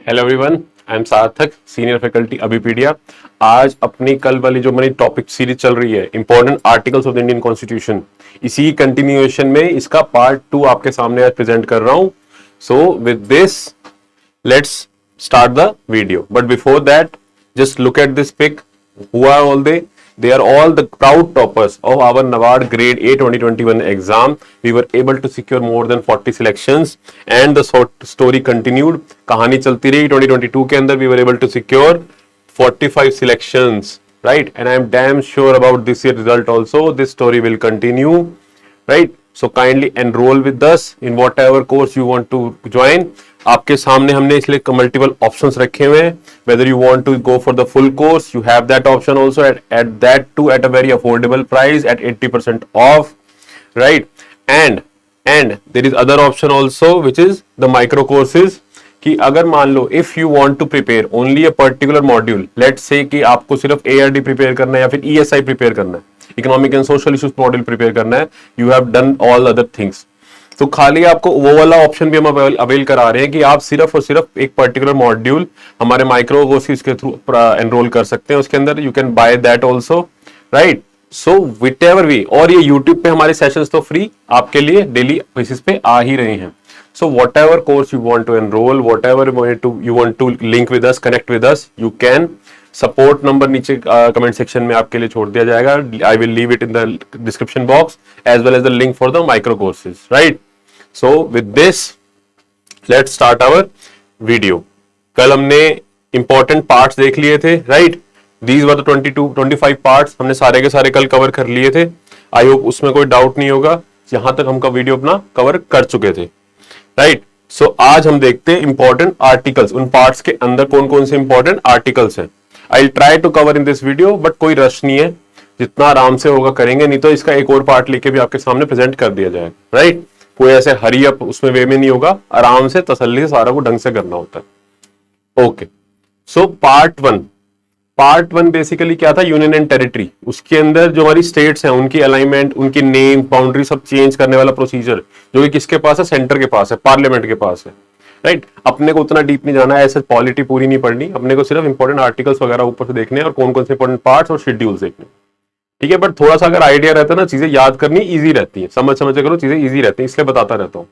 Hello everyone, I am सार्थक, senior faculty Abhipedia. आज अपनी कल वाली जो हमारी टॉपिक सीरीज चल रही है important articles of the Indian constitution, इसी कंटिन्यूएशन में इसका पार्ट 2 आपके सामने आज प्रेजेंट कर रहा हूं। सो with this let's start the video, but before that just look at this pic. Who are all they? They are all the proud toppers of our NABARD Grade A 2021 exam. We were able to secure more than 40 selections and the story continued. कहानी चलती रही। 2022 के अंदर we were able to secure 45 selections, right? And I am damn sure about this year result also. This story will continue, right? So kindly enroll with us in whatever course you want to join. आपके सामने हमने इसलिए multiple options रखे हुए हैं। Whether you want to go for the full course, you have that option also at that too at a very affordable price at 80% off, right? And there is other option also which is the micro courses. कि अगर मान लो if you want to prepare only a particular module, let's say कि आपको सिर्फ ARD prepare करना है या फिर ESI प्रिपेयर करना है, economic and social issues module prepare करना है, you have done all other things. तो खाली आपको वो वाला ऑप्शन भी हम अवेल करा रहे हैं कि आप सिर्फ और सिर्फ एक पर्टिकुलर मॉड्यूल हमारे माइक्रो कोर्सेज के थ्रू एनरोल कर सकते हैं। उसके अंदर you can buy that also, right? So whatever way, और ये यूट्यूब पे हमारे सेशंस तो फ्री आपके लिए डेली बेसिस पे आ ही रहे हैं। So whatever course you want to enrol, whatever you want to link with us, connect with us, you can. Support number नीचे कमेंट सेक्शन में आपके लिए छोड़ दिया जाएगा। I will leave it in the description box as well as the link for the micro courses, right? So with this, let's start our video. कल हमने important parts देख लिए थे, right? These were the 25 parts. हमने सारे के सारे कल कवर कर लिए थे। I hope उसमें कोई डाउट नहीं होगा। यहां तक हमका वीडियो अपना कवर कर चुके थे, right? So आज हम देखते हैं important articles। उन parts के अंदर कौन कौन से important articles हैं। I'll try to cover in this video, but कोई रश नहीं है। जितना आराम से होगा करेंगे, नहीं तो इसका एक और पार्ट लेके भी आपके सामने प्रेजेंट कर दिया जाएगा, राइट? कोई ऐसे हरी अप उसमें वे में नहीं होगा, आराम से तसल्ली से सारा को ढंग से करना होता है। Okay, so part one basically क्या था? Union and territory. उसके अंदर जो हमारी स्टेट्स हैं उनकी अलाइनमेंट, उनकी नेम, बाउंड्री सब चेंज करने वाला प्रोसीजर जो कि किसके पास है? सेंटर के पास है, पार्लियामेंट के पास है, राइट? अपने को उतना डीप नहीं जाना है, ऐसे पॉलिटी पूरी नहीं पढ़नी, अपने को सिर्फ इंपॉर्टेंट आर्टिकल्स वगैरह ऊपर से देखने और कौन कौन से इंपॉर्टेंट पार्ट्स और शेड्यूल्स देखने, ठीक है? बट थोड़ा सा अगर आइडिया रहता है ना, चीजें याद करनी इजी रहती है, समझ समझ करो, चीजें इजी रहती हैं, इसलिए बताता रहता हूं।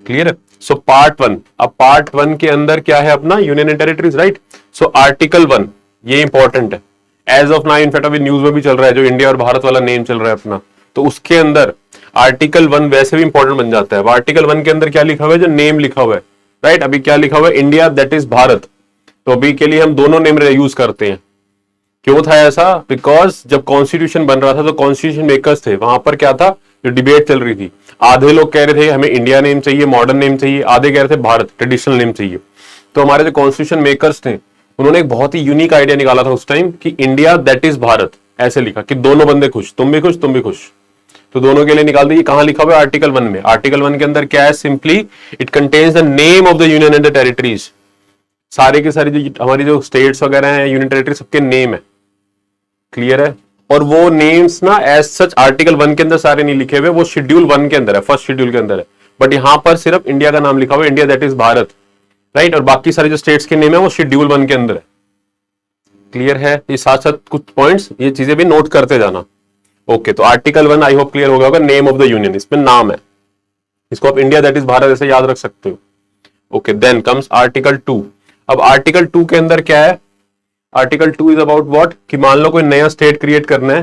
क्लियर है? So part one. अब पार्ट वन के अंदर क्या है अपना? Union and territories, right? So article 1 ये इंपॉर्टेंट है। एज ऑफ नाउ इनफैक्ट अभी न्यूज में भी चल रहा है, जो इंडिया और भारत वाला नेम चल रहा है अपना, तो उसके अंदर आर्टिकल 1 वैसे भी इंपॉर्टेंट बन जाता है। आर्टिकल 1 के अंदर क्या लिखा हुआ है? जो नेम लिखा हुआ है, राइट? अभी क्या लिखा हुआ है? India that is Bharat. तो अभी के लिए हम दोनों नेम यूज करते हैं। क्यों था ऐसा? बिकॉज जब कॉन्स्टिट्यूशन बन रहा था तो कॉन्स्टिट्यूशन मेकर्स थे, वहां पर क्या था? जो डिबेट चल रही थी, आधे लोग कह रहे थे हमें इंडिया नेम चाहिए, मॉडर्न नेम चाहिए, आधे कह रहे थे भारत ट्रेडिशनल नेम चाहिए। तो हमारे जो कॉन्स्टिट्यूशन मेकर्स थे उन्होंने एक बहुत ही यूनिक आइडिया निकाला था उस टाइम कि इंडिया दैट इज भारत, ऐसे लिखा कि दोनों बंदे खुश, तुम भी खुश तुम भी खुश। तो दोनों के लिए निकाल दी। कहां लिखा हुआ है? आर्टिकल 1 में। आर्टिकल 1 के अंदर क्या है? Simply it contains the name of the union and the territories. सारे के सारे जो हमारी जो स्टेट्स वगैरह हैं, यूनियन टेरिटरी, सबके नेम है। क्लियर है? और वो नेम्स ना एज सच आर्टिकल 1 के अंदर सारे नहीं लिखे हुए, वो शेड्यूल 1 के अंदर है, फर्स्ट शेड्यूल के अंदर है। बट यहां पर सिर्फ इंडिया का नाम लिखा हुआ है, India that is Bharat, right? और बाकी सारे जो स्टेट्स के नेम है वो शेड्यूल 1 के अंदर है। क्लियर है? ये साथ साथ कुछ पॉइंट्स, ये चीजें भी नोट करते जाना। ओके, तो आर्टिकल 1 आई होप क्लियर हो गया होगा। नेम ऑफ द यूनियन, इसमें नाम है, इसको आप इंडिया दैट इज भारत ऐसे याद रख सकते हो। Okay, then comes article 2। अब आर्टिकल 2 के अंदर क्या है? Article 2 is about what? कि मान लो कोई नया स्टेट क्रिएट करना है,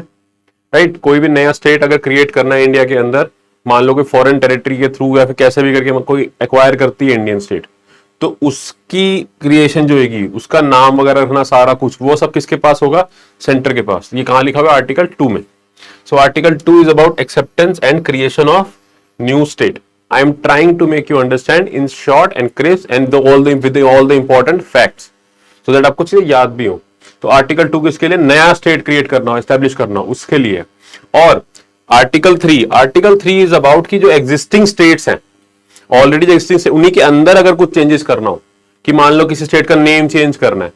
राइट? कोई भी नया स्टेट अगर क्रिएट करना है इंडिया के अंदर, मान लो कोई फॉरेन टेरिटरी के थ्रू या फिर कैसे भी करके कोई एक्वायर करती है इंडियन स्टेट, तो उसकी क्रिएशन जो होगी, उसका नाम वगैरह रखना, सारा कुछ वो सब किसके पास होगा? सेंटर के पास। ये कहां लिखा हुआ है? आर्टिकल 2 में। So article 2 is about acceptance and creation of new state. I am trying to make you understand in short and crisp and with all the important facts, so that आपको चीजें याद भी हो। तो आर्टिकल 2 किसके लिए? नया स्टेट क्रिएट करना हो, एस्टेब्लिश करना हो, उसके लिए। और आर्टिकल 3 इज अबाउट की जो एग्जिस्टिंग स्टेट्स हैं, ऑलरेडी जो एग्जिस्टिंग, उन्हीं के अंदर अगर कुछ चेंजेस करना हो, कि मान लो किसी स्टेट का नेम चेंज करना है,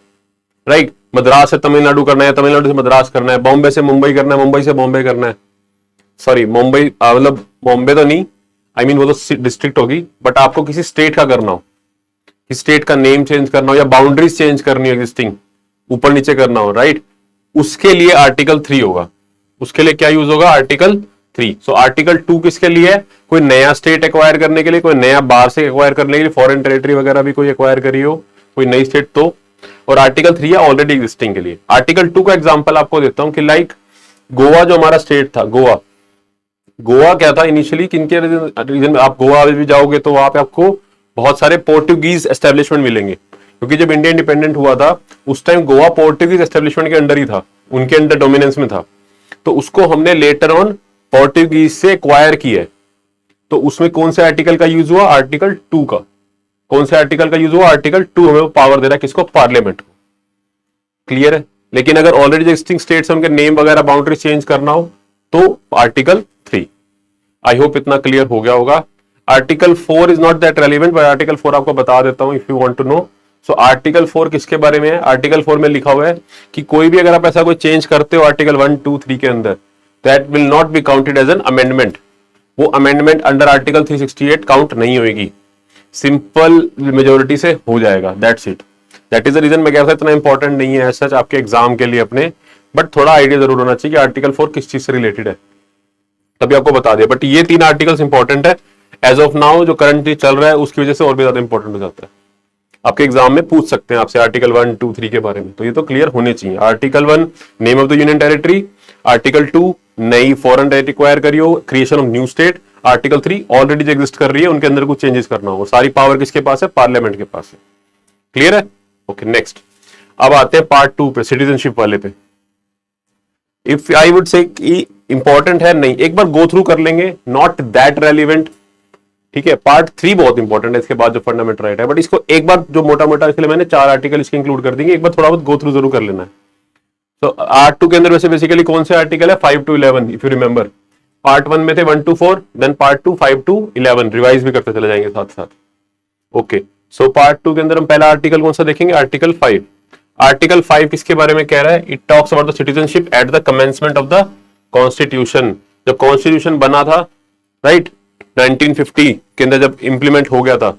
राइट? मद्रास से तमिलनाडु करना है, तमिलनाडु से मद्रास करना है, बॉम्बे से मुंबई करना है, मुंबई से बॉम्बे करना है, सॉरी मुंबई मतलब बॉम्बे तो नहीं, आई मीन वो तो डिस्ट्रिक्ट होगी, बट आपको किसी स्टेट का करना हो, कि स्टेट का नेम चेंज करना हो या बाउंड्रीज चेंज करनी हो, एग्जिस्टिंग ऊपर नीचे करना हो, राइट, उसके लिए आर्टिकल 3 होगा। उसके लिए क्या यूज होगा? आर्टिकल 3। सो आर्टिकल 2 किसके लिए है? कोई नया स्टेट एक्वायर करने के लिए, कोई नया बाहर से एक्वायर करने के लिए, फॉरेन टेरिटरी वगैरह भी कोई एक्वायर करी हो, कोई नई स्टेट तो। और आर्टिकल 3 है ऑलरेडी एग्जिस्टिंग के लिए। आर्टिकल 2 का एग्जांपल आपको देता हूं कि लाइक गोवा जो हमारा स्टेट था, गोवा क्या था इनिशियली, किनके रीजन में आप गोवा भी जाओगे तो वहां पे आपको बहुत सारे पोर्टुगीज एस्टेब्लिशमेंट मिलेंगे, क्योंकि जब इंडिया इंडिपेंडेंट हुआ था उस टाइम गोवा पोर्टुगीज एस्टेब्लिशमेंट के अंडर ही था, उनके अंडर डोमिनेंस में था। तो उसको हमने लेटर ऑन पोर्टुगीज से एक्वायर किया है। तो उसमें कौन से आर्टिकल का यूज हुआ? आर्टिकल 2 का। कौन से आर्टिकल का यूज हुआ? आर्टिकल 2 हमें पावर दे रहा है किसको? पार्लियामेंट को। क्लियर है? लेकिन अगर ऑलरेडी एग्जिस्टिंग स्टेट्स है उनके नेम वगैरह बाउंड्री चेंज करना हो तो आर्टिकल 3। आई होप इतना क्लियर हो गया होगा। Article 4 is not that relevant, but article 4 आपको बता देता हूं if you want to know. So article 4 किसके बारे में है? आर्टिकल 4 में लिखा हुआ है कि कोई भी अगर आप ऐसा कोई चेंज करते हो आर्टिकल 1, 2, 3 के अंदर, that will not be counted as an amendment. वो अमेंडमेंट अंडर आर्टिकल 368 काउंट नहीं होगी, सिंपल मेजोरिटी से हो जाएगा, that's it. That is the reason मैं कह रहा था इतना इंपॉर्टेंट नहीं है सच आपके एग्जाम के लिए अपने, बट थोड़ा आइडिया जरूर होना चाहिए कि आर्टिकल 4 किस चीज से रिलेटेड है, तभी आपको बता दिया। बट ये 3 आर्टिकल्स इंपॉर्टेंट है एज ऑफ नाउ, जो करंटली चल रहा है उसकी वजह से और भी ज्यादा इंपॉर्टेंट हो जाता है। आपके एग्जाम में पूछ सकते हैं आपसे आर्टिकल 1, 2, 3 के बारे में, तो ये तो क्लियर होने चाहिए। Article 1 name of the union territory, article 2 नई फॉरेन टेरिटरी एक्वायर करी हो, creation of new state, article 3 already जो एग्जिस्ट कर रही है उनके अंदर कुछ चेंजेस करना हो, सारी पावर किसके पास है? पार्लियामेंट के पास है। क्लियर है? Okay next. अब आते हैं पार्ट 2 पे, सिटीजनशिप वाले पे। If I would say important है नहीं, एक बार गो थ्रू कर लेंगे, नॉट दैट रेलिवेंट, ठीक है। पार्ट 3 बहुत इंपॉर्टेंट है इसके बाद जो फंडामेंटल राइट है, बट इसको एक बार जो मोटा मोटा, इसलिए मैंने 4 आर्टिकल इसके इंक्लूड कर देंगे, एक बार थोड़ा बहुत गो थ्रू जरूर कर लेना है। तो आर्ट 2 के अंदर वैसे बेसिकली कौन से आर्टिकल है? 5 to 11 if you remember. Part 1 में थे 1 to 4, then part 2 5 to 11, revise भी करते चले जाएंगे साथ साथ। ओके, सो पार्ट 2 के अंदर हम पहला आर्टिकल कौन सा देखेंगे? आर्टिकल 5। आर्टिकल 5 किसके बारे में कह रहा है? It talks about the citizenship at the commencement of the constitution. जब कॉन्स्टिट्यूशन बना था, राइट, 1950 के अंदर जब इंप्लीमेंट हो गया था,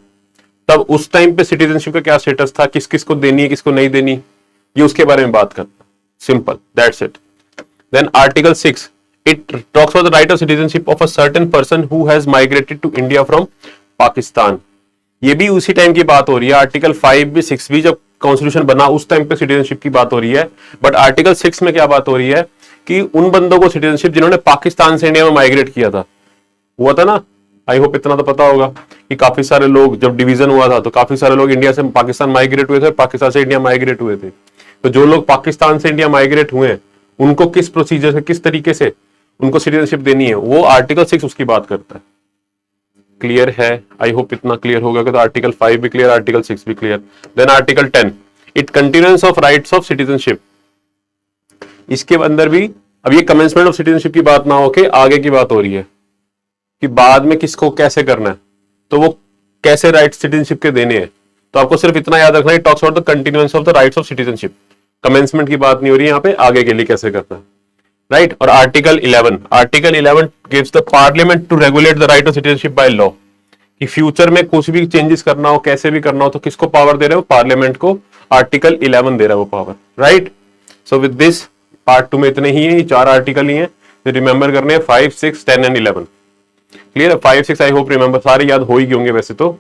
तब उस टाइम पे सिटीजनशिप का क्या स्टेटस था, किस किस को देनी है, किसको नहीं देनी, ये उसके बारे में बात करता। Simple, that's it. Then article 6 it talks about the right of citizenship of a certain person who has migrated to India from Pakistan. ये भी उसी टाइम की बात हो रही है। आर्टिकल 5 भी 6 भी जब कॉन्स्टिट्यूशन बना उस टाइम पे सिटीजनशिप की बात हो रही है, बट आर्टिकल 6 में क्या बात हो रही है कि उन बंदों को सिटीजनशिप जिन्होंने पाकिस्तान से इंडिया में माइग्रेट किया था, हुआ था ना। आई होप इतना तो पता होगा कि काफी सारे लोग, जब डिवीजन हुआ था तो काफी सारे लोग इंडिया से पाकिस्तान माइग्रेट हुए थे, पाकिस्तान से इंडिया माइग्रेट हुए थे। तो जो लोग पाकिस्तान से इंडिया माइग्रेट हुए हैं उनको किस प्रोसीजर से, किस तरीके से उनको सिटीजनशिप देनी है, वो आर्टिकल 6 उसकी बात करता है। क्लियर है? आई होप इतना क्लियर होगा। तो आर्टिकल 5 भी क्लियर, आर्टिकल 6 भी clear. Then article 10 it continuance of rights of citizenship. इसके अंदर भी अब ये कमेंसमेंट ऑफ सिटीजनशिप की बात ना होके आगे की बात हो रही है कि बाद में किसको कैसे करना है, तो वो कैसे राइट सिटीजनशिप के देने हैं। तो आपको सिर्फ इतना याद रखना है, talks about the continuance of the rights of citizenship. Commencement की बात नहीं हो रही है यहाँ पे, आगे के लिए कैसे करना है, राइट। और article 11 gives the parliament to regulate the right of citizenship by law. कि फ्यूचर में कुछ भी चेंजेस करना हो, कैसे भी करना हो, तो किसको पावर दे रहे हो? पार्लियामेंट को। आर्टिकल 11 दे रहा है वो power, right. So with this part 2 में इतने ही है, 4 आर्टिकल ही है, रिमेंबर करने हैं 5, 6, 10 एंड 11। क्लियर है? 5, 6 आई होप रिमेंबर, सारे याद हो ही होंगे वैसे तो,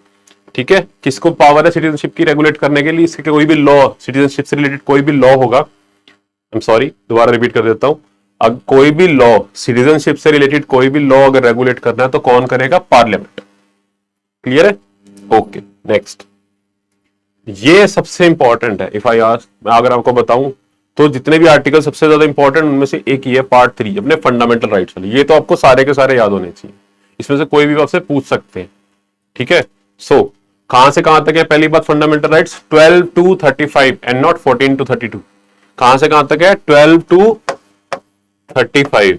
ठीक है। किसको पावर है सिटीजनशिप की रेगुलेट करने के लिए? इसके कोई भी लॉ, सिटीजनशिप से रिलेटेड कोई भी लॉ होगा, आई एम सॉरी दोबारा रिपीट कर देता हूं, अगर कोई भी लॉ, सिटीजनशिप से रिलेटेड कोई भी लॉ अगर रेगुलेट करना है तो कौन करेगा? पार्लियामेंट। क्लियर है? Okay next. ये सबसे इंपॉर्टेंट है। इफ आई आस्क, अगर आपको बताऊं तो जितने भी आर्टिकल सबसे ज्यादा इंपॉर्टेंट उनमें से एक ही है पार्ट 3, अपने फंडामेंटल राइट्स वाले। ये तो आपको सारे के सारे याद होने चाहिए, इसमें से कोई भी आपसे पूछ सकते हैं, ठीक है। सो कहां से कहां तक है? पहली बात fundamental rights 12 to 35 and not 14 to 32। कहां से कहां तक है? 12 to 35।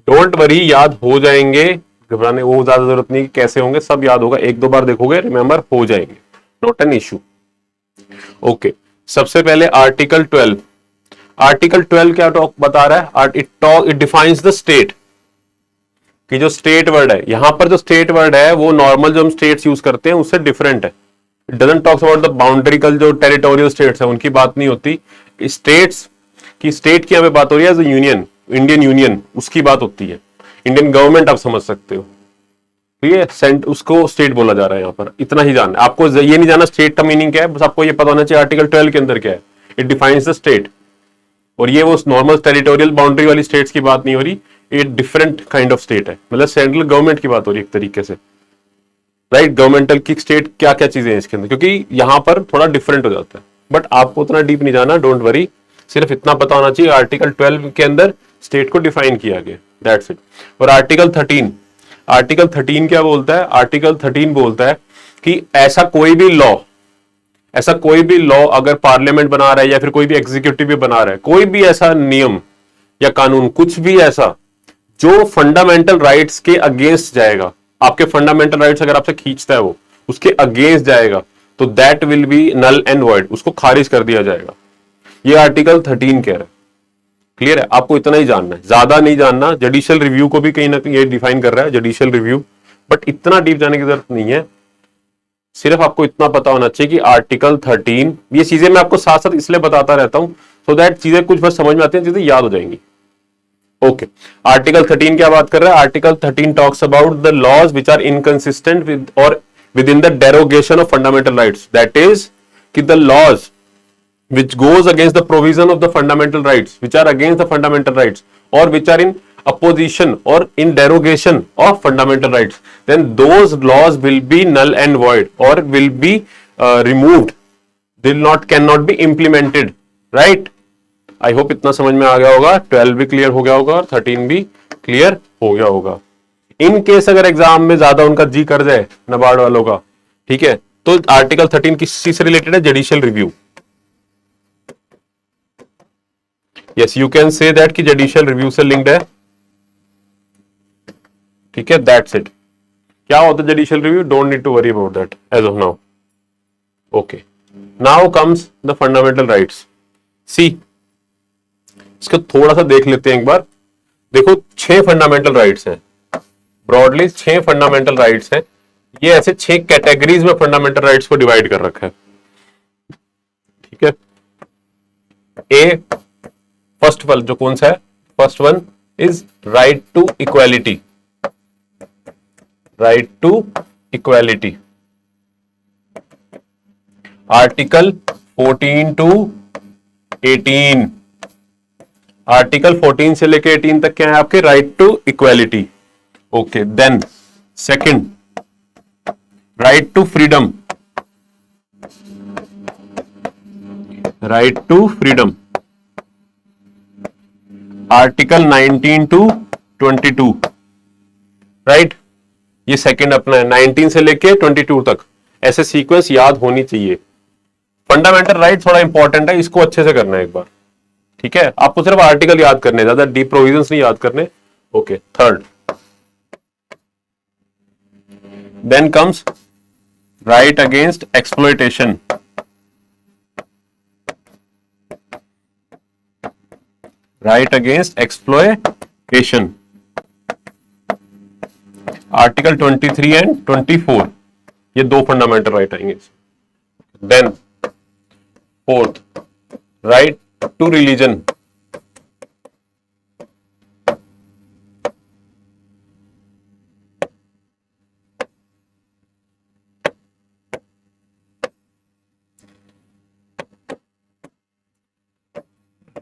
डोंट वरी, याद हो जाएंगे, घबराने वो ज्यादा जरूरत नहीं, कैसे होंगे सब याद होगा, 1-2 बार देखोगे रिमेंबर हो जाएंगे, नॉट एन इशू। ओके, सबसे पहले आर्टिकल 12। आर्टिकल 12 क्या बता रहा है? It defines the state. कि जो स्टेट वर्ड है, यहां पर जो स्टेट वर्ड है वो नॉर्मल जो हम स्टेट्स यूज करते हैं उससे डिफरेंट है। डजंट टॉक्स अबाउट द बाउंड्रिकल जो टेरिटोरियल स्टेट्स है उनकी बात नहीं होती, स्टेट्स की, स्टेट की हमें बात हो रही है as a union, Indian union उसकी बात होती है, इंडियन गवर्नमेंट आप समझ सकते हो, ठीक है, सेंट उसको स्टेट बोला जा रहा है यहाँ पर, इतना ही जानना आपको, ये नहीं जाना स्टेट का मीनिंग क्या है, बस आपको ये पता होना चाहिए आर्टिकल 12 के अंदर क्या है, इट डिफाइंस द स्टेट। और ये वो नॉर्मल टेरिटोरियल बाउंड्री वाली स्टेट्स की बात नहीं हो रही, ये डिफरेंट काइंड ऑफ स्टेट है, मतलब सेंट्रल गवर्नमेंट की बात हो रही है एक तरीके से, राइट। गवर्नमेंटल की स्टेट क्या क्या चीजें हैं इसके अंदर, क्योंकि यहां पर थोड़ा डिफरेंट हो जाता है, बट आपको उतना डीप नहीं जाना, डोंट वरी, सिर्फ इतना पता होना चाहिए आर्टिकल 12 के अंदर स्टेट को डिफाइन किया गया, दैट्स इट। और आर्टिकल 13, आर्टिकल 13 क्या बोलता है, आर्टिकल 13 बोलता है कि ऐसा कोई भी लॉ, ऐसा कोई भी लॉ अगर पार्लियामेंट बना रहा है या फिर कोई भी एग्जीक्यूटिव भी बना रहा है, कोई भी ऐसा नियम या कानून, कुछ भी ऐसा जो फंडामेंटल राइट्स के अगेंस्ट जाएगा, आपके फंडामेंटल राइट्स अगर आपसे खींचता है वो, उसके अगेंस्ट जाएगा, तो that will be null and void, उसको खारिज कर दिया जाएगा। ये आर्टिकल 13 कह रहा है, क्लियर है, आपको इतना ही जानना है, ज्यादा नहीं जानना। जुडिशियल रिव्यू को भी कहीं ना कहीं ये डिफाइन कर रहा है, जुडिशियल रिव्यू, बट इतना डीप जाने की जरूरत नहीं है, सिर्फ आपको इतना पता होना चाहिए कि आर्टिकल 13, ये चीजें मैं आपको साथ साथ इसलिए बताता रहता हूं सो दैट चीजें कुछ बस समझ में आती हैं, चीजें याद हो जाएंगी। ओके, आर्टिकल 13 क्या बात कर रहा है, article 13 talks about the laws which are inconsistent with और with in the derogation of fundamental rights, that is कि the laws which goes against the provision of the fundamental rights, which are against the fundamental rights, or which are in opposition or in derogation of fundamental rights, then those laws will be null and void or will be removed, will not, cannot be implemented, right? I hope इतना समझ में आ गया होगा, 12 भी clear हो गया होगा और 13 भी क्लियर हो गया होगा। इन केस अगर एग्जाम में ज्यादा उनका जी कर जाए नाबार्ड वालों का, ठीक है, तो आर्टिकल 13 किस चीज से रिलेटेड है, judicial review. Yes, you can say that कि जुडिशियल रिव्यू से लिंक्ड है, ठीक है, दैट्स इट। क्या होता है judicial review, don't need to worry about that as of now. Okay, now comes the fundamental rights. See, इसको थोड़ा सा देख लेते हैं एक बार। देखो 6 फंडामेंटल राइट्स हैं, ब्रॉडली 6 फंडामेंटल राइट्स हैं, ये ऐसे 6 कैटेगरीज में फंडामेंटल राइट्स को डिवाइड कर रखा है, ठीक है। ए फर्स्ट वाला जो कौन सा है, first one is right to equality, right to equality, article 14 to 18, article 14 से लेके 18 तक क्या है आपके, right to equality. Okay, then second, right to freedom, right to freedom, article 19 to 22, right, ये सेकंड अपना है, 19 से लेके 22 तक, ऐसे सीक्वेंस याद होनी चाहिए। फंडामेंटल राइट थोड़ा इंपॉर्टेंट है, इसको अच्छे से करना है एक बार, ठीक है, आपको सिर्फ आर्टिकल याद करने, ज्यादा डीप प्रोविजंस नहीं याद करने। Okay, third, then comes right against exploitation, right against exploitation, article 23 and 24, ये 2 फंडामेंटल राइट आएंगे। Then fourth, right to religion,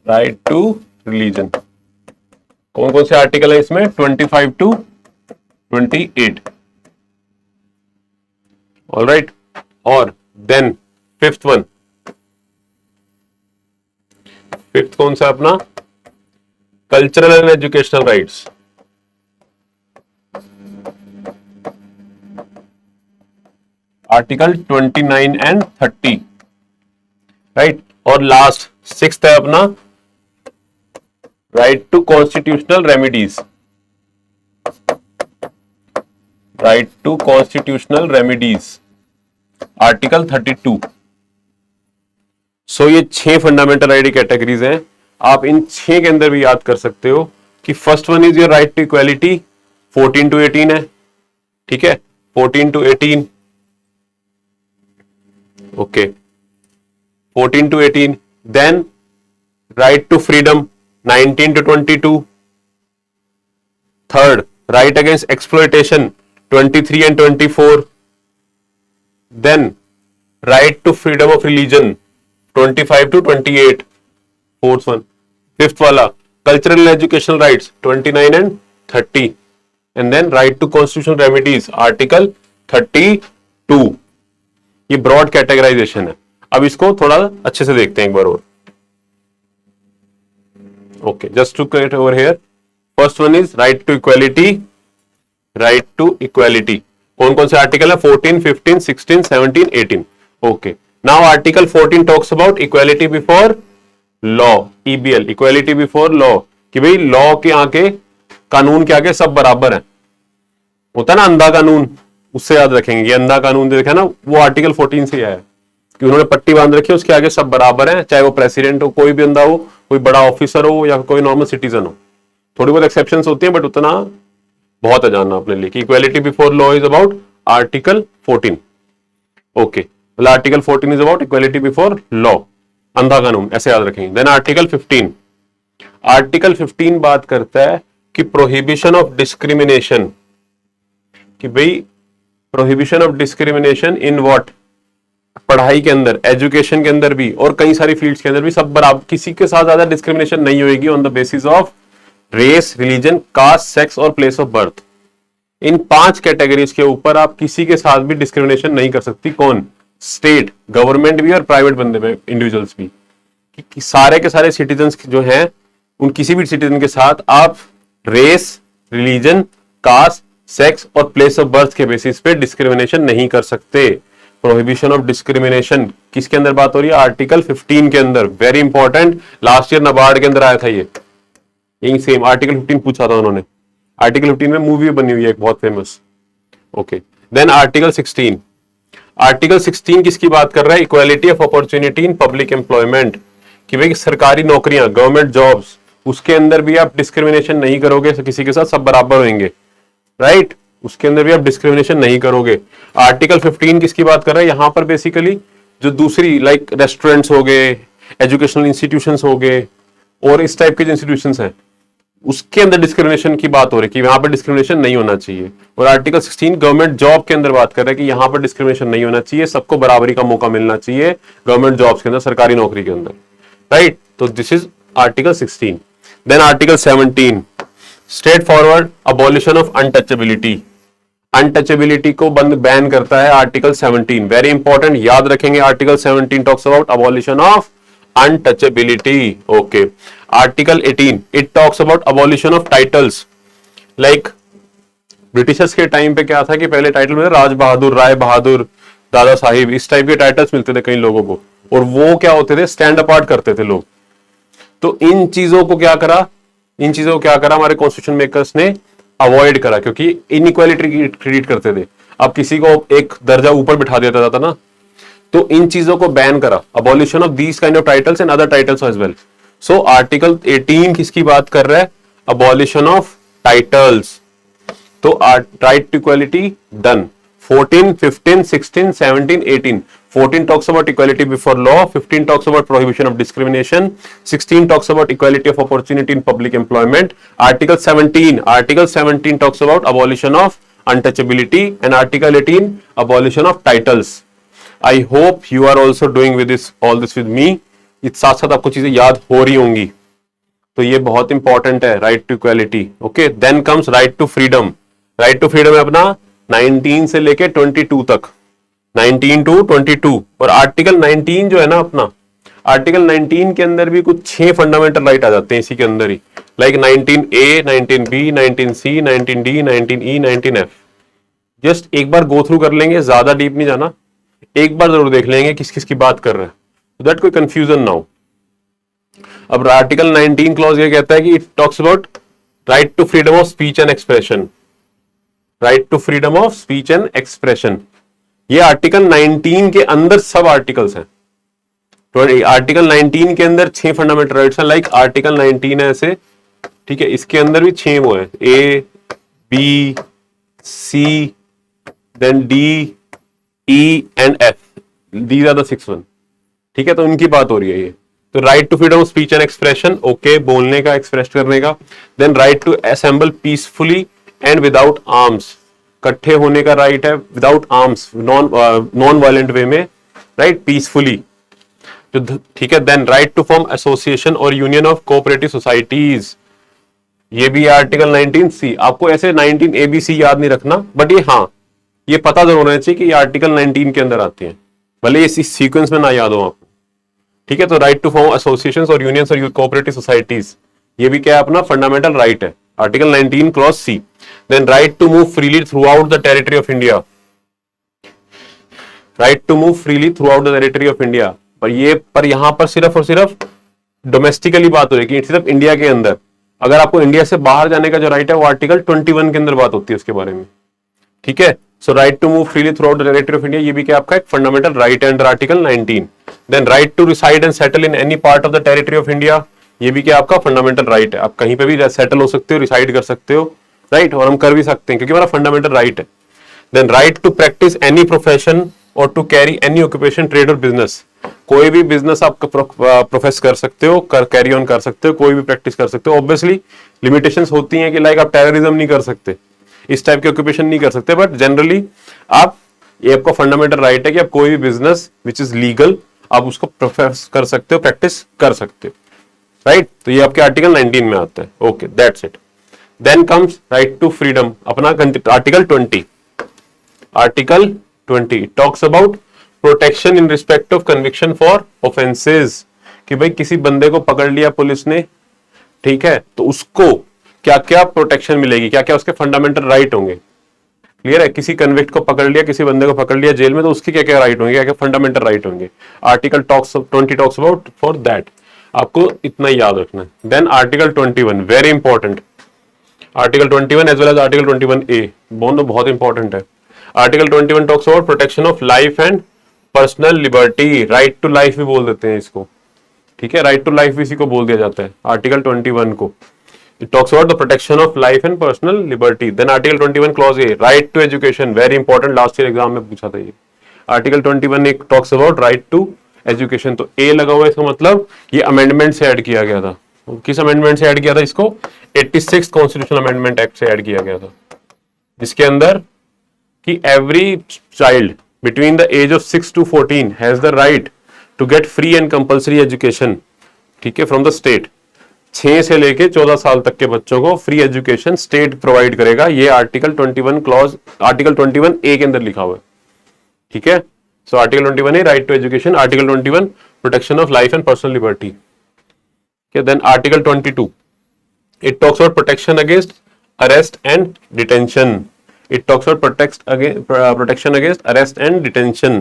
right to religion, कौन कौन से आर्टिकल है इसमें, 25 टू 28, ऑलराइट। और देन फिफ्थ वन, फिफ्थ कौन सा अपना, cultural and educational rights, article 29 and 30, right. और लास्ट सिक्स्थ है अपना right to constitutional remedies, right to constitutional remedies, article 32। सो ये 6 फंडामेंटल राइट कैटेगरीज हैं, आप इन 6 के अंदर भी याद कर सकते हो कि first one is your right to equality, 14 to 18 है, ठीक है, 14 to 18, okay 14 to 18, then right to freedom 19 to 22, third right against exploitation 23 and 24, then right to freedom of religion 25 to 28, fourth one, fifth वाला cultural and educational rights 29 and 30, and then right to constitutional remedies article 32. ये broad categorisation है। अब इसको थोड़ा अच्छे से देखते हैं एक बार और। Okay, just to clear over here, first one is right to equality, right to equality. कौन कौन से आर्टिकल है? 14, 15, 16, 17, 18। Okay, now article 14 talks about equality before law, EBL, equality before law, कि भाई लॉ के आगे, कानून के आगे सब बराबर है। होता है ना अंधा कानून, उससे याद रखेंगे। ये अंधा कानून देखा ना, वो आर्टिकल 14 से आया है कि उन्होंने पट्टी बांध रखी है, उसके आगे सब बराबर हैं, चाहे वो प्रेसिडेंट हो, कोई भी अंधा हो, कोई बड़ा ऑफिसर हो या कोई नॉर्मल सिटीजन हो। थोड़ी बहुत एक्सेप्शंस होती हैं, बट उतना बहुत है जानना अपने लिए कि equality before law is about article 14। Okay, मतलब article 14 is about equality before law, अंधा कानून, ऐसे याद रखेंगे। देन आर्टिकल 15, आर्टिकल 15 बात करता है कि प्रोहिबिशन ऑफ डिस्क्रिमिनेशन, कि भाई prohibition of discrimination in what, पढ़ाई के अंदर, एजुकेशन के अंदर भी, और कई सारी फील्ड्स के अंदर भी सब बराबर, किसी के साथ ज्यादा डिस्क्रिमिनेशन नहीं होगी on the basis of race, religion, caste, sex और प्लेस ऑफ बर्थ। इन 5 कैटेगरीज के ऊपर आप किसी के साथ भी डिस्क्रिमिनेशन नहीं कर सकती। कौन? स्टेट, गवर्नमेंट भी और प्राइवेट बंदे में इंडिविजुअल्स भी, कि सारे के सारे सिटीजन्स जो हैं, उन किसी भी सिटीजन के साथ आप रेस, रिलीजन, कास्ट, सेक्स और प्लेस ऑफ बर्थ के बेसिस पे डिस्क्रिमिनेशन नहीं कर सकते। प्रोहिबिशन ऑफ डिस्क्रिमिनेशन किसके अंदर बात हो रही है? आर्टिकल 15 के अंदर। Very important, last year NABARD के अंदर आया था ये, यही सेम आर्टिकल 15 पूछा था उन्होंने। आर्टिकल 15 में मूवी बनी हुई है एक बहुत famous. Okay, then article 16, article 16 किसकी बात कर रहा है? Equality of opportunity in public employment, कि भाई सरकारी नौकरियां, गवर्नमेंट जॉब्स, उसके अंदर भी आप डिस्क्रिमिनेशन नहीं करोगे किसी के साथ, सब बराबर होंगे, राइट? उसके अंदर भी आप डिस्क्रिमिनेशन नहीं करोगे। आर्टिकल 15 किसकी बात कर रहा है? यहां पर बेसिकली जो दूसरी लाइक रेस्टोरेंट्स हो गए, एजुकेशनल इंस्टीट्यूशंस हो गए, और इस टाइप के जो इंस्टीट्यूशंस हैं, उसके अंदर डिस्क्रिमिनेशन की बात हो रही है कि यहां पर डिस्क्रिमिनेशन नहीं होना चाहिए। और आर्टिकल 16 गवर्नमेंट जॉब के अंदर बात कर रहा है कि यहां पर डिस्क्रिमिनेशन नहीं होना चाहिए, सबको बराबरी का मौका मिलना चाहिए गवर्नमेंट जॉब्स के अंदर, सरकारी नौकरी के अंदर, राइट? तो this is article 16। Then article 17, straightforward abolition of untouchability, untouchability को बंद बैन करता है आर्टिकल 17। वेरी इंपॉर्टेंट, याद रखेंगे। Article 17 talks about abolition of untouchability. Okay, article 18 it talks about abolition of titles. Like Britishers के time पे क्या था कि पहले टाइटल में राज बहादुर, राय बहादुर, दादा साहिब, इस टाइप के टाइटल्स मिलते थे कई लोगों को, और वो क्या होते थे? स्टैंड अपार्ट करते थे लोग। तो इन चीजों को क्या करा, इन चीजों को क्या करा हमारे कॉन्स्टिट्यूशन मेकर्स ने? अवॉइड करा, क्योंकि इनइक्वालिटी क्रिएट करते थे। अब किसी को एक दर्जा ऊपर बिठा देता था ना, तो इन चीजों को बैन करा। Abolition of these kind of titles and other titles as well. So article 18 किसकी बात कर रहा है? Abolition of titles. तो right to equality done. 14, 15, 16, 17, 18. 14 talks about equality before law, 15 talks about prohibition of discrimination, 16 talks about equality of opportunity in public employment. Article 17 talks about abolition of untouchability, and Article 18 abolition of titles. I hope you are also doing with this all this with me. इस साथ साथ आपको चीजें याद हो रही होंगी, तो ये बहुत इंपॉर्टेंट है, right to equality. Okay, then comes right to freedom. Right to freedom है अपना 19 से लेके 22 तक, 19 टू 22। और आर्टिकल 19 जो है ना अपना, आर्टिकल 19 के अंदर भी कुछ 6 फंडामेंटल राइट आ जाते हैं इसी के अंदर ही, like 19A, 19B, 19C, 19D, 19E, 19F। Just एक बार गो थ्रू कर लेंगे, ज्यादा डीप नहीं जाना, एक बार जरूर देख लेंगे किस किस की बात कर रहे हैं, so दैट कोई कंफ्यूजन ना हो। अब आर्टिकल 19 क्लॉज ये कहता है कि it talks about right to freedom of speech and expression, right to freedom of speech and expression. ये आर्टिकल 19 के अंदर सब आर्टिकल्स हैं। तो आर्टिकल 19 के अंदर 6 फंडामेंटल राइट्स हैं, लाइक आर्टिकल 19 है ऐसे, ठीक है, इसके अंदर भी 6 वो है, A, B, C, then D, E and F। These are the 6 one. ठीक है, तो उनकी बात हो रही है ये। तो right to freedom of speech and expression, okay, बोलने का, एक्सप्रेस करने का। Then right to assemble peacefully and without arms, इकट्ठे होने का राइट है without arms, non violent way में, राइट, पीसफुली। ठीक है, then right to form association और यूनियन ऑफ कोऑपरेटिव सोसाइटीज, ये भी आर्टिकल 19C। आपको ऐसे 19 ABC याद नहीं रखना, बट ये हाँ, ये पता जरूर होना चाहिए कि ये आर्टिकल 19 के अंदर आती है, भले इस सीक्वेंस में ना याद हो आपको। ठीक है, तो राइट टू फॉर्म एसोसिएशंस और यूनियंस और कोऑपरेटिव सोसाइटीज, ये भी क्या है, अपना फंडामेंटल राइट है, article 19 cross C। Then right to move freely throughout the territory of India, right to move freely throughout the territory of India, पर यहां पर सिर्फ और सिर्फ डोमेस्टिकली बात हो रही है कि सिर्फ इंडिया के अंदर। अगर आपको इंडिया से बाहर जाने का जो राइट है वो आर्टिकल 21 के अंदर बात होती है उसके बारे में। ठीक है, so right to move freely throughout the territory of India, ये भी क्या आपका एक फंडामेंटल राइट है अंडर article 19। Then right to reside and settle in any part of the territory of India, ये भी क्या आपका फंडामेंटल राइट है, आप कहीं पे भी सेटल हो सकते हो, रिसाइड कर सकते हो, राइट, और हम कर भी सकते हैं क्योंकि हमारा फंडामेंटल राइट है। Then right to practice any profession और to carry any occupation, trade और बिजनेस, कोई भी बिजनेस आप प्रोफेस कर सकते हो, कैरी ऑन कर सकते हो, कोई भी प्रैक्टिस कर सकते हो। ऑब्वियसली लिमिटेशंस होती हैं कि लाइक आप टेररिज्म नहीं कर सकते, इस टाइप के ऑक्यूपेशन नहीं कर सकते, बट जनरली ये आपका फंडामेंटल राइट है कि आप कोई भी बिजनेस विच इज लीगल आप उसको प्रोफेस कर सकते हो, प्रैक्टिस कर सकते हो, राइट। तो ये आपके आर्टिकल 19 में आता है। Okay, that's it. Then comes right to freedom, अपना article 20। Article 20 talks about protection in respect of conviction for offences, कि भाई किसी बंदे को पकड़ लिया पुलिस ने, ठीक है, तो उसको क्या क्या प्रोटेक्शन मिलेगी, क्या क्या उसके फंडामेंटल राइट होंगे। क्लियर है, किसी कन्विक्ट को पकड़ लिया, किसी बंदे को पकड़ लिया जेल में, तो उसके क्या क्या राइट होंगे, क्या क्या फंडामेंटल राइट होंगे। Article 20 talks about for that, आपको इतना याद रखना है। देन article 21 very important, article 21 as well as article 21A दोनों बहुत इंपॉर्टेंट है। Article 21 talks about protection of life and personal liberty, right to life भी बोल देते हैं इसको, ठीक है, राइट टू लाइफ भी इसी को बोल दिया जाता है आर्टिकल 21 को। It talks about the protection of life and personal liberty. Then article 21 clause A, right to education, very important, last year exam में पूछा था ये। आर्टिकल 21 एक talks about right to education, तो ए लगा हुआ है, इसका मतलब ये अमेंडमेंट से ऐड किया गया था। किस अमेंडमेंट से ऐड किया था इसको? 86 कॉन्स्टिट्यूशनल अमेंडमेंट एक्ट से ऐड किया गया था, जिसके अंदर कि every child between the age of 6 to 14 has the right to get free and compulsory education, ठीक है, from the state। 6 से लेके 14 साल तक के बच्चों को फ्री एजुकेशन स्टेट प्रोवाइड करेगा, ये आर्टिकल 21 क्लॉज आर्टिकल 21A के अंदर लिखा हुआ है, ठीक है। So article 21A right to education, article 21 protection of life and personal liberty. Then article 22 it talks about protection against arrest and detention. It talks about protection against arrest and detention।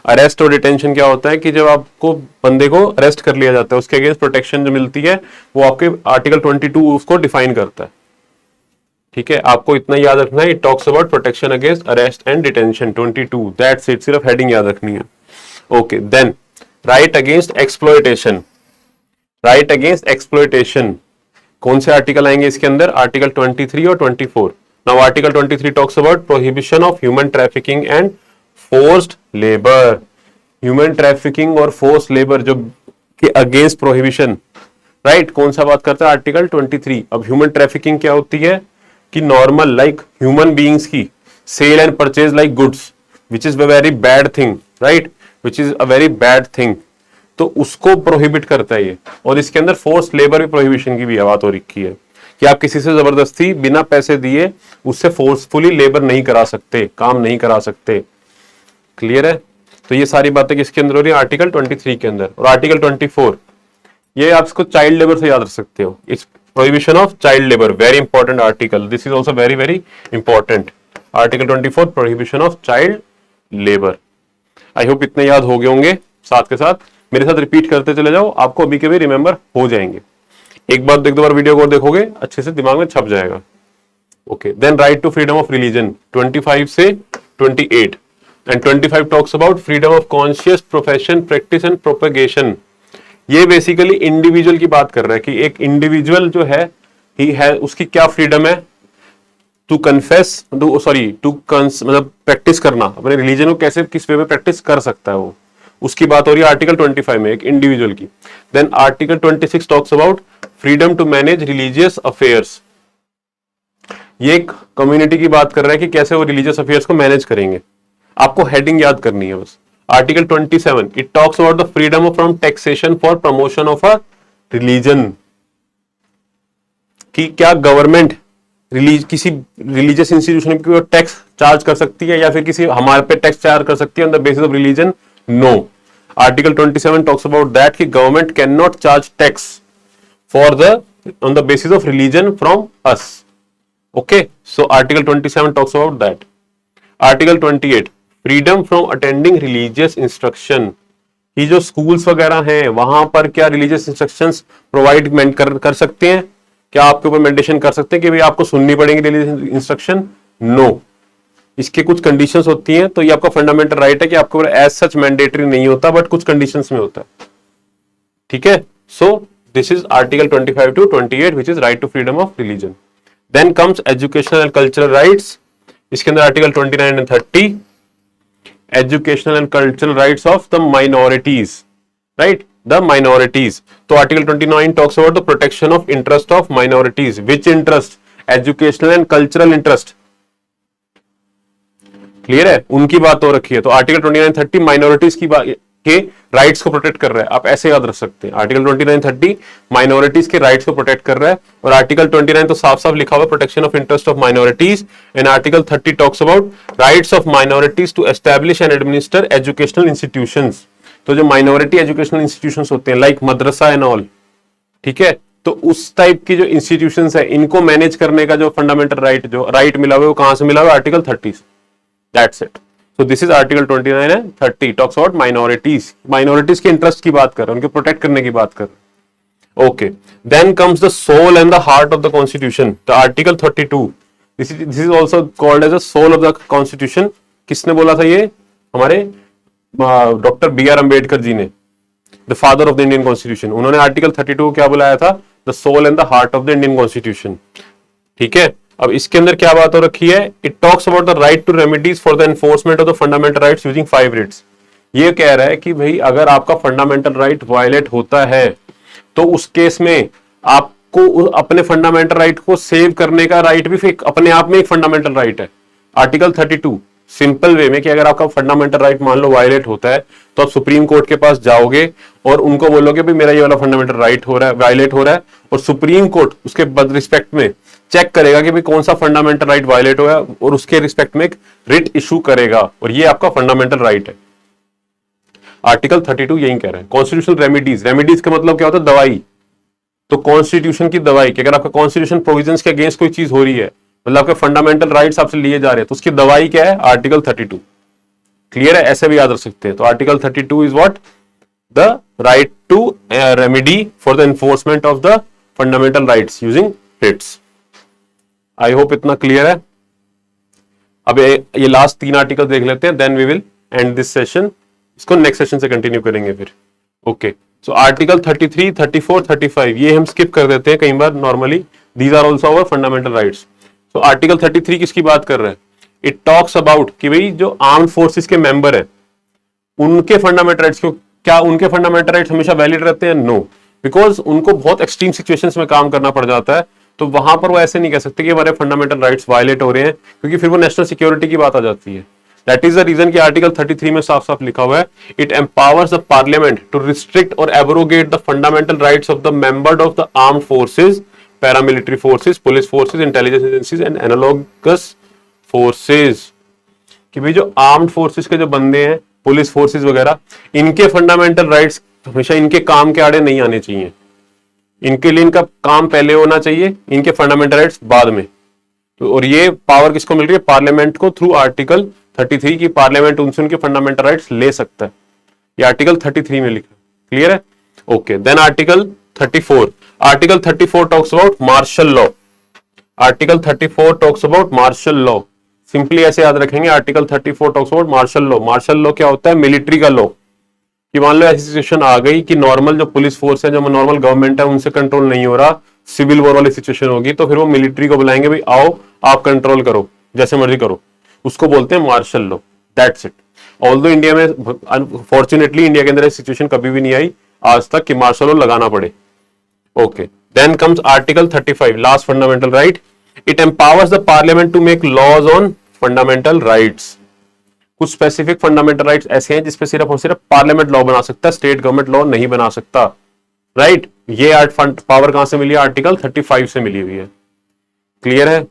Arrest और detention क्या होता है कि जब आपको बंदे को arrest कर लिया जाता है, उसके अगेंस्ट प्रोटेक्शन जो मिलती है वो आपके आर्टिकल 22 उसको डिफाइन करता है, ठीक है, आपको इतना याद रखना है। It talks about protection against arrest and detention 22, that's it, सिर्फ हेडिंग याद रखनी है। Okay, then right against exploitation, right against exploitation कौन से आर्टिकल आएंगे इसके अंदर? आर्टिकल 23 और 24। Now Article 23 talks about prohibition of human trafficking and forced labor। Human trafficking और forced labor जो के against prohibition, right? कौन सा बात करता है? Article 23। अब human trafficking क्या होती है कि normal like human beings की sale and purchase like goods, which is a very bad thing, right? Which is a very bad thing। तो उसको prohibit करता है ये, और इसके अंदर forced labor भी prohibition की भी बात हो रखी है कि आप किसी से जबरदस्ती बिना पैसे दिए उससे फोर्सफुली लेबर नहीं करा सकते, काम नहीं करा सकते। क्लियर है? तो ये सारी बातें किसके अंदर हो रही है? आर्टिकल 23 के अंदर। और आर्टिकल 24 ये आप इसको चाइल्ड लेबर से याद रख सकते हो, it's prohibition of child labour, very important article, this is also very very important. Article 24 prohibition of child labour. I hope इतने याद हो गए होंगे, साथ के साथ मेरे साथ रिपीट करते चले जाओ, आपको अभी के भी रिमेंबर हो जाएंगे। एक बार एक दो बार वीडियो को देखोगे अच्छे से दिमाग में छप जाएगा। Okay, then right to freedom of religion 25 से 28 and 25 talks about freedom of conscious profession practice and propagation. ये बेसिकली इंडिविजुअल की बात कर रहा है कि एक इंडिविजुअल जो है ही है, उसकी क्या फ्रीडम है टू कन्फेस, टू मतलब प्रैक्टिस करना, अपने रिलीजन को कैसे किस वे में प्रैक्टिस कर सकता है वो, उसकी बात हो रही है आर्टिकल 25 में एक इंडिविजुअल की। Then article 26 talks about freedom to manage religious affairs. ये एक कम्युनिटी की बात कर रहा है कि कैसे वो रिलीजियस अफेयर्स को मैनेज करेंगे। आपको हेडिंग याद करनी है बस। Article 27 it talks about the freedom from taxation for promotion of a religion, कि क्या गवर्नमेंट किसी रिलीजियस इंस्टीट्यूशन पे टैक्स चार्ज कर सकती है या फिर किसी हमारे पे टैक्स चार्ज कर सकती है on the basis of religion? No. Article 27 talks about that कि government can not charge tax for the on the basis of religion from us. Okay, so article 27 talks about that. Article 28 freedom from attending religious instruction, कि जो schools वगैरह हैं वहां पर क्या religious instructions provide कर सकते हैं? क्या आपके ऊपर मेडिटेशन कर सकते हैं कि भाई आपको सुननी पड़ेगी रिलीजियस इंस्ट्रक्शन? नो। इसके कुछ कंडीशंस होती हैं, तो ये आपका फंडामेंटल राइट है कि आपको एज सच मैंडेटरी नहीं होता, बट कुछ कंडीशंस में होता है। ठीक है, so this is article 25 to 28 which is right to freedom of religion. Then comes educational and cultural rights. इसके अंदर article 29 and 30 educational and cultural rights of the minorities, right, the minorities. तो article 29 talks about the protection of interest of minorities. Which interest? Educational and cultural interest. Clear है, उनकी बात हो रखी है। तो आर्टिकल 29-30 माइनॉरिटीज की के राइट्स को प्रोटेक्ट कर रहा है। आप ऐसे याद रख सकते हैं, आर्टिकल 29-30 माइनॉरिटीज के राइट्स को प्रोटेक्ट कर रहा है। और आर्टिकल 29 तो साफ साफ लिखा हुआ protection of interest of minorities, and article 30 talks about rights of minorities to establish and administer educational institutions. तो जो माइनॉरिटी एजुकेशनल इंस्टीट्यूशंस होते हैं लाइक मदरसा एंड ऑल, ठीक है, तो उस टाइप की जो इंस्टीट्यूशंस है इनको मैनेज करने का जो फंडामेंटल राइट जो राइट मिला हुआ है वो कहां से मिला हुआ है? Article 30। That's it. So this is article 29 and 30 talks about minorities. Minorities के इंटरेस्ट की बात कर रहे हैं, उनके प्रोटेक्ट करने की बात कर रहे हैं। Okay. Then comes the soul and the heart of the constitution. The article 32. This is also called as the soul of the constitution. किसने बोला था ये? हमारे doctor B R Ambedkar ji ने, the father of the Indian constitution. उन्होंने article 32 को क्या बुलाया था? The soul and the heart of the Indian constitution. ठीक है, अब इसके अंदर क्या बात हो रखी है? It talks about the right to remedies for the enforcement of the fundamental rights using 5 writs. ये कह रहा है कि भाई अगर आपका फंडामेंटल राइट वायलेट होता है तो उस केस में आपको अपने फंडामेंटल राइट को सेव करने का राइट भी अपने आप में एक फंडामेंटल राइट है। आर्टिकल 32 सिंपल वे में कि अगर आपका फंडामेंटल राइट मान लो वायलेट होता है तो आप सुप्रीम कोर्ट के पास जाओगे और उनको बोलोगे भाई मेरा ये वाला फंडामेंटल राइट हो रहा है, वायलेट हो रहा है, और सुप्रीम कोर्ट उसके रिस्पेक्ट में चेक करेगा कि भाई कौन सा फंडामेंटल राइट वायलेट हुआ है और उसके रिस्पेक्ट में एक रिट इशू करेगा, और ये आपका फंडामेंटल राइट है। आर्टिकल 32 यही कह रहा है। कॉन्स्टिट्यूशनल रेमेडीज, रेमेडीज का मतलब क्या होता है? दवाई। तो कॉन्स्टिट्यूशन की दवाई कि अगर आपका कॉन्स्टिट्यूशन प्रोविजंस के अगेंस्ट कोई चीज हो रही है, मतलब आपके फंडामेंटल राइट्स आपसे लिए जा रहे हैं, तो उसकी दवाई क्या है? आर्टिकल 32। क्लियर है, ऐसे भी याद रख सकते हैं। तो article 32 is what? The right to remedy for the enforcement of the fundamental rights using writs. I hope इतना क्लियर है। अब ये लास्ट 3 आर्टिकल देख लेते हैं, then we will end this session. इसको नेक्स्ट सेशन से कंटिन्यू करेंगे फिर। ओके, सो आर्टिकल 33, 34, 35 ये हम स्किप कर देते हैं कई बार normally. These are also our fundamental rights. So article 33 किसकी बात कर रहा है? इट टॉक्स अबाउट कि भाई जो आर्म्ड फोर्सेस के मेंबर है उनके फंडामेंटल राइट्स को, क्या उनके फंडामेंटल राइट्स हमेशा वैलिड रहते हैं? नो, बिकॉज उनको बहुत एक्सट्रीम सिचुएशंस में काम करना पड़ जाता है, तो वहां पर वो ऐसे नहीं कह सकते कि हमारे फंडामेंटल राइट्स वायलेट हो रहे हैं, क्योंकि फिर वो नेशनल सिक्योरिटी की बात आ जाती है। दैट इज द रीजन कि आर्टिकल 33 में साफ साफ लिखा हुआ है, it empowers the parliament to restrict और abrogate the fundamental rights of the member of the armed forces, paramilitary forces, police forces, intelligence agencies and analogous forces. कि भाई जो आर्म्ड फोर्सेज के जो बंदे हैं, पुलिस फोर्सेज वगैरह, इनके फंडामेंटल राइट्स हमेशा इनके काम के आड़े नहीं आने चाहिए। इनके लिए इनका काम पहले होना चाहिए, इनके फंडामेंटल राइट्स बाद में। तो और ये पावर किसको मिल रही है? पार्लियामेंट को, थ्रू आर्टिकल 33 की पार्लियामेंट उनसे उनके फंडामेंटल राइट्स ले सकता है। ये आर्टिकल 33 में लिखा। क्लियर है? Okay, then article 34। Article 34 talks about martial law. Article 34 talks about martial law. Simply ऐसे याद रखेंगे, article 34 talks about martial law. Martial law क्या होता है? मिलिट्री का लॉ। कि मान लो ऐसी सिचुएशन आ गई कि नॉर्मल जो पुलिस फोर्स है, जो नॉर्मल गवर्नमेंट है, उनसे कंट्रोल नहीं हो रहा, सिविल वॉर वाली सिचुएशन होगी, तो फिर वो मिलिट्री को बुलाएंगे, भाई आओ आप कंट्रोल करो, जैसे मर्जी करो। उसको बोलते हैं martial law. That's it. Although India में अनफॉर्चुनेटली इंडिया के अंदर सिचुएशन कभी भी नहीं आई आज तक कि मार्शल लॉ लगाना पड़े। Okay, then comes article 35, last fundamental right. It empowers the parliament to make laws on fundamental rights. कुछ स्पेसिफिक फंडामेंटल राइट्स ऐसे हैं जिसपे सिर्फ और सिर्फ पार्लियामेंट लॉ बना सकता है, स्टेट गवर्नमेंट लॉ नहीं बना सकता। राइट ये पावर कहां से मिली है? आर्टिकल 35 से मिली हुई है। क्लियर है?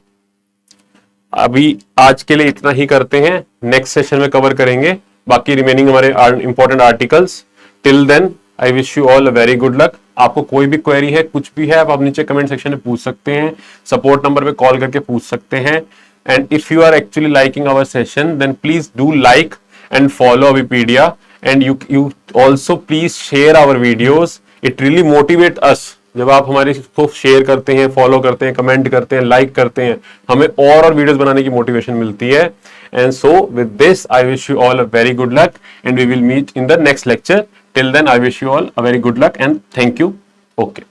अभी आज के लिए इतना ही करते हैं, नेक्स्ट सेशन में कवर करेंगे बाकी रिमेनिंग हमारे important articles. Till then I wish you all a very good luck. आपको कोई भी क्वेरी है, कुछ भी है, आप नीचे कमेंट सेक्शन में पूछ सकते हैं, सपोर्ट नंबर पे कॉल करके पूछ सकते हैं। And if you are actually liking our session then please do like and follow Avipedia, and you also please share our videos. It really motivate us. जब आप हमारे को शेयर करते हैं, फॉलो करते हैं, कमेंट करते हैं, लाइक करते हैं, हमें और वीडियोस बनाने की मोटिवेशन मिलती है। And so with this I wish you all a very good luck and we will meet in the next lecture. Till then I wish you all a very good luck and thank you. Okay.